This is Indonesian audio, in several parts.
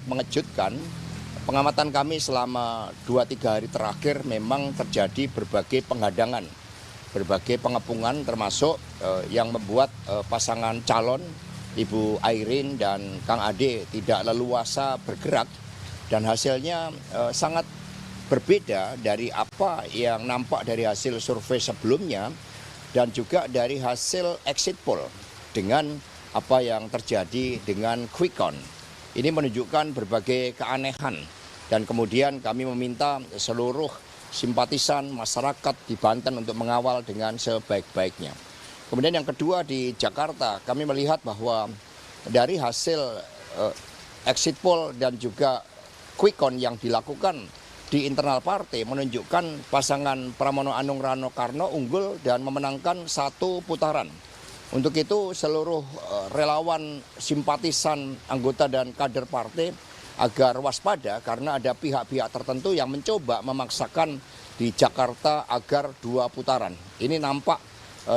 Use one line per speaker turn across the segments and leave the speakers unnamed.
mengejutkan. Pengamatan kami selama 2-3 hari terakhir memang terjadi berbagai penghadangan, berbagai pengepungan termasuk yang membuat pasangan calon Ibu Airin dan Kang Ade tidak leluasa bergerak dan hasilnya sangat berbeda dari apa yang nampak dari hasil survei sebelumnya dan juga dari hasil exit poll dengan apa yang terjadi dengan quick count. Ini menunjukkan berbagai keanehan dan kemudian kami meminta seluruh simpatisan masyarakat di Banten untuk mengawal dengan sebaik-baiknya. Kemudian yang kedua di Jakarta kami melihat bahwa dari hasil exit poll dan juga quick count yang dilakukan di internal partai menunjukkan pasangan Pramono Anung Rano Karno unggul dan memenangkan 1 putaran. Untuk itu seluruh relawan, simpatisan, anggota dan kader partai agar waspada karena ada pihak-pihak tertentu yang mencoba memaksakan di Jakarta agar 2 putaran. Ini nampak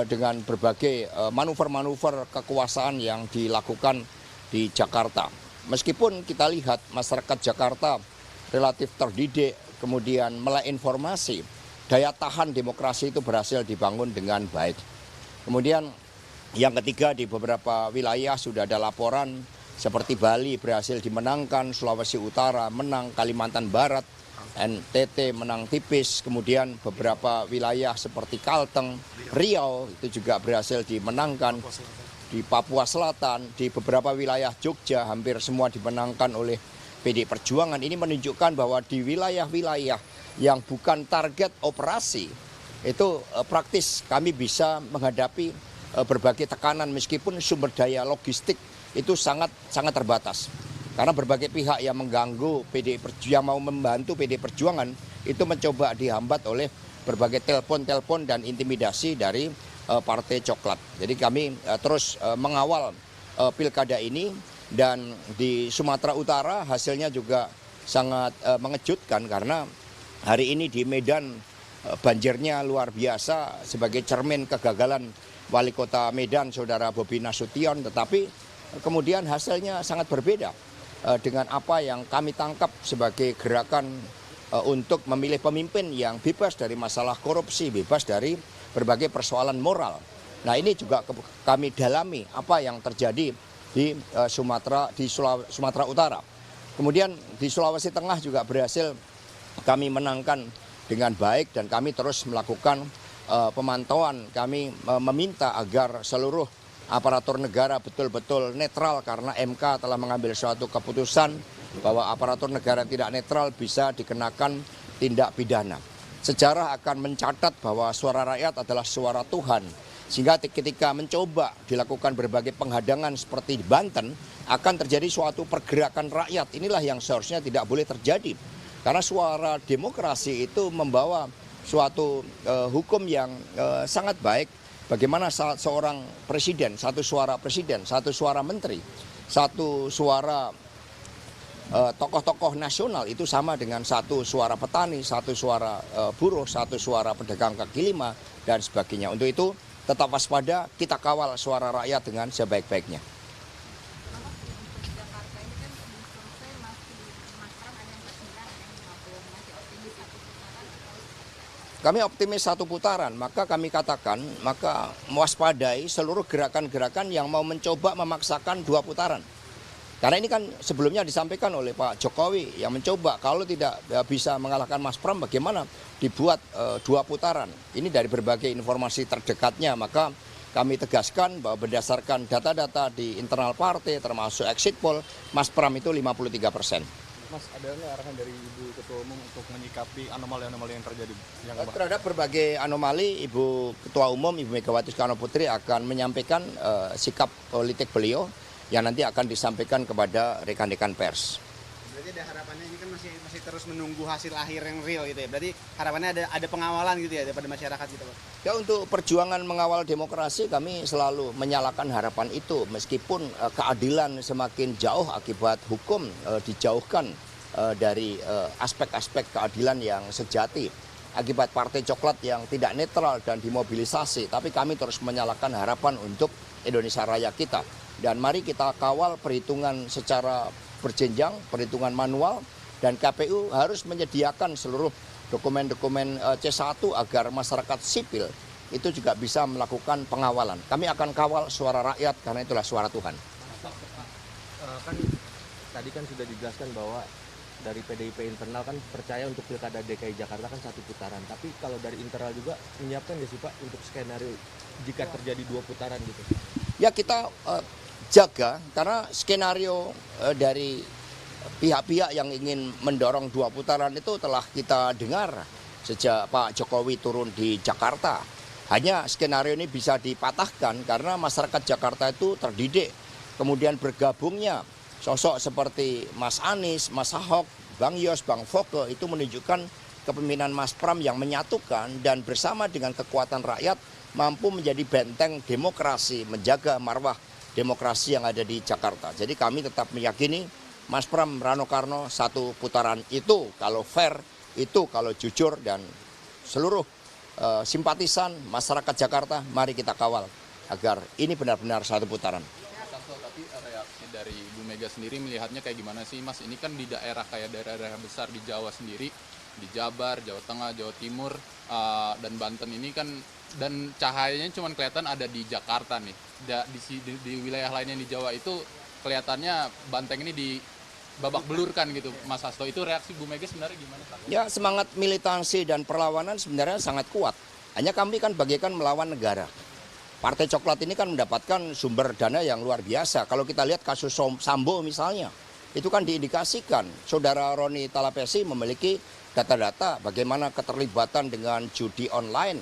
dengan berbagai manuver-manuver kekuasaan yang dilakukan di Jakarta. Meskipun kita lihat masyarakat Jakarta relatif terdidik, kemudian melek informasi, daya tahan demokrasi itu berhasil dibangun dengan baik. Kemudian yang ketiga di beberapa wilayah sudah ada laporan seperti Bali berhasil dimenangkan, Sulawesi Utara menang, Kalimantan Barat, NTT menang tipis, kemudian beberapa wilayah seperti Kalteng, Riau itu juga berhasil dimenangkan, di Papua Selatan, di beberapa wilayah Jogja hampir semua dimenangkan oleh PD Perjuangan. Ini menunjukkan bahwa di wilayah-wilayah yang bukan target operasi itu praktis kami bisa menghadapi berbagai tekanan meskipun sumber daya logistik itu sangat terbatas. Karena berbagai pihak yang mengganggu yang mau membantu PD Perjuangan itu mencoba dihambat oleh berbagai telepon dan intimidasi dari Partai Coklat. Jadi kami terus mengawal pilkada ini dan di Sumatera Utara hasilnya juga sangat mengejutkan karena hari ini di Medan banjirnya luar biasa sebagai cermin kegagalan Wali Kota Medan Saudara Bobi Nasution, tetapi kemudian hasilnya sangat berbeda dengan apa yang kami tangkap sebagai gerakan untuk memilih pemimpin yang bebas dari masalah korupsi, bebas dari berbagai persoalan moral. Nah ini juga kami dalami apa yang terjadi di Sumatera Utara. Kemudian di Sulawesi Tengah juga berhasil kami menangkan dengan baik dan kami terus melakukan pemantauan. Kami meminta agar seluruh aparatur negara betul-betul netral karena MK telah mengambil suatu keputusan bahwa aparatur negara tidak netral bisa dikenakan tindak pidana. Sejarah akan mencatat bahwa suara rakyat adalah suara Tuhan. Sehingga ketika mencoba dilakukan berbagai penghadangan seperti di Banten, akan terjadi suatu pergerakan rakyat. Inilah yang seharusnya tidak boleh terjadi. Karena suara demokrasi itu membawa suatu hukum yang sangat baik. Bagaimana seorang presiden, satu suara menteri, satu suara tokoh-tokoh nasional itu sama dengan satu suara petani, satu suara buruh, satu suara pedagang kaki lima, dan sebagainya. Untuk itu tetap waspada, kita kawal suara rakyat dengan sebaik-baiknya. Kami optimis 1 putaran, maka kami katakan, maka mewaspadai seluruh gerakan-gerakan yang mau mencoba memaksakan 2 putaran. Karena ini kan sebelumnya disampaikan oleh Pak Jokowi yang mencoba kalau tidak bisa mengalahkan Mas Pram bagaimana dibuat 2 putaran. Ini dari berbagai informasi terdekatnya, maka kami tegaskan bahwa berdasarkan data-data di internal partai termasuk exit poll, Mas Pram itu 53%.
Mas, ada nggak arahan dari Ibu Ketua Umum untuk menyikapi anomali-anomali yang terjadi?
Terhadap berbagai anomali, Ibu Ketua Umum, Ibu Megawati Soekarno Putri akan menyampaikan sikap politik beliau yang nanti akan disampaikan kepada rekan-rekan pers.
Berarti ada harapannya, ini kan masih terus menunggu hasil akhir yang real gitu ya. Berarti harapannya ada pengawalan gitu ya daripada masyarakat gitu, Pak.
Ya, untuk perjuangan mengawal demokrasi kami selalu menyalakan harapan itu meskipun keadilan semakin jauh akibat hukum dijauhkan dari aspek-aspek keadilan yang sejati akibat Partai Coklat yang tidak netral dan dimobilisasi, tapi kami terus menyalakan harapan untuk Indonesia Raya kita. Dan mari kita kawal perhitungan secara berjenjang, perhitungan manual, dan KPU harus menyediakan seluruh dokumen-dokumen C1 agar masyarakat sipil itu juga bisa melakukan pengawalan. Kami akan kawal suara rakyat karena itulah suara Tuhan.
Kan tadi kan sudah dijelaskan bahwa dari PDIP internal kan percaya untuk Pilkada DKI Jakarta kan 1 putaran. Tapi kalau dari internal juga menyiapkan nggak sih Pak untuk skenario jika terjadi 2 putaran gitu?
Ya kita jaga karena skenario dari pihak-pihak yang ingin mendorong 2 putaran itu telah kita dengar sejak Pak Jokowi turun di Jakarta. Hanya skenario ini bisa dipatahkan karena masyarakat Jakarta itu terdidik. Kemudian bergabungnya sosok seperti Mas Anies, Mas Ahok, Bang Yos, Bang Foke itu menunjukkan kepemimpinan Mas Pram yang menyatukan dan bersama dengan kekuatan rakyat mampu menjadi benteng demokrasi, menjaga marwah demokrasi yang ada di Jakarta. Jadi kami tetap meyakini Mas Pram Rano Karno 1 putaran itu kalau fair, itu kalau jujur, dan seluruh simpatisan masyarakat Jakarta mari kita kawal agar ini benar-benar 1 putaran.
Tapi reaksi dari Ibu Mega sendiri melihatnya kayak gimana sih Mas? Ini kan di daerah kayak daerah-daerah besar di Jawa sendiri, di Jabar, Jawa Tengah, Jawa Timur, dan Banten ini kan, dan cahayanya cuma kelihatan ada di Jakarta nih. Di wilayah lainnya di Jawa itu kelihatannya banteng ini di babak belurkan gitu, Mas Hasto. Itu reaksi Bu Mega sebenarnya gimana?
Ya, semangat militansi dan perlawanan sebenarnya sangat kuat. Hanya kami kan bagaikan melawan negara. Partai Coklat ini kan mendapatkan sumber dana yang luar biasa. Kalau kita lihat kasus Sambo misalnya, itu kan diindikasikan saudara Roni Talapesi memiliki data-data bagaimana keterlibatan dengan judi online.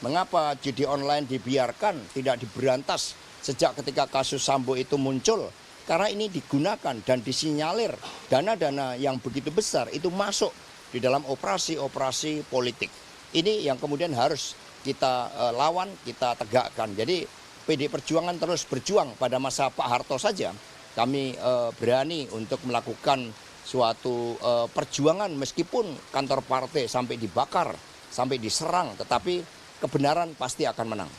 Mengapa judi online dibiarkan, tidak diberantas sejak ketika kasus Sambo itu muncul? Karena ini digunakan dan disinyalir dana-dana yang begitu besar itu masuk di dalam operasi-operasi politik. Ini yang kemudian harus kita lawan, kita tegakkan. Jadi PD Perjuangan terus berjuang. Pada masa Pak Harto saja kami berani untuk melakukan suatu perjuangan meskipun kantor partai sampai dibakar, sampai diserang, tetapi kebenaran pasti akan menang.